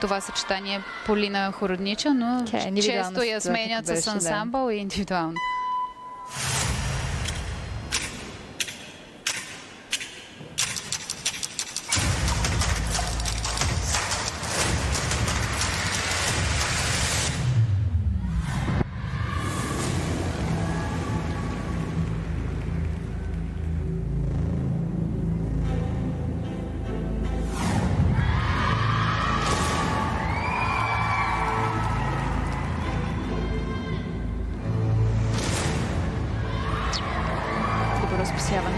това съчетание Полина Хороднича, но често я сменят с ансамбъл и индивидуално. Разписяване.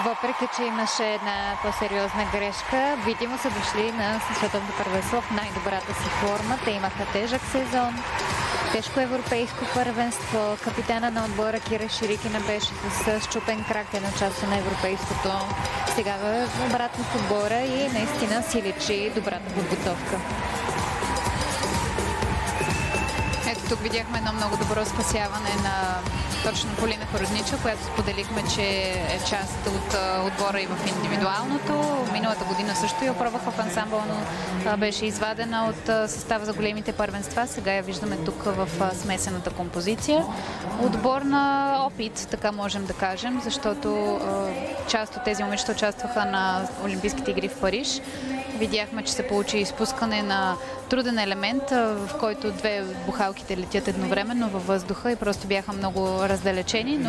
Въпреки че имаше една по-сериозна грешка, видимо са дошли на световното първенство в най-добрата си форма. Те имаха тежък сезон, тежко европейско първенство. Капитана на отбора Кира Ширикина беше с счупен крак една част на европейското. Сега обратно в отбора и наистина си личи добрата подготовка. Ето тук видяхме едно много добро спасяване на точно Полина Хороднича, която споделихме, че е част от отбора и в индивидуалното. Миналата година също я пробваха в ансамбъл, но беше извадена от състава за големите първенства. Сега я виждаме тук в смесената композиция. Отбор на опит, така можем да кажем, защото част от тези момичета участваха на Олимпийските игри в Париж. Видяхме, че се получи изпускане на труден елемент, в който две бухалките летят едновременно във въздуха и просто бяха много раздалечени, но